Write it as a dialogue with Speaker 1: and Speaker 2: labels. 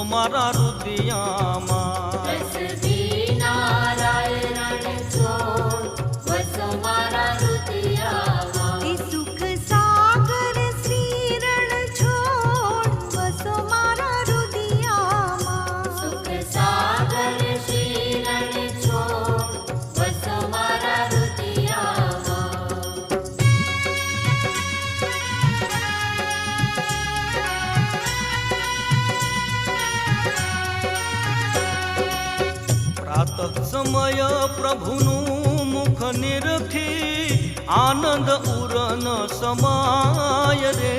Speaker 1: મારા રુદિયામાં
Speaker 2: રસદી નારાયણ છોડ વસો મારા રુદિયામાં
Speaker 3: એ સુખ સાગર શ્રીરણ છોડ વસો મારા રુદિયામાં
Speaker 2: સુખ સાગર શીરણ છોડ વસો મારા રુદિયામાં
Speaker 1: પ્રાતઃ સમય પ્રભુનું મુખ નિરખી આનંદ ઉરન સમાય રે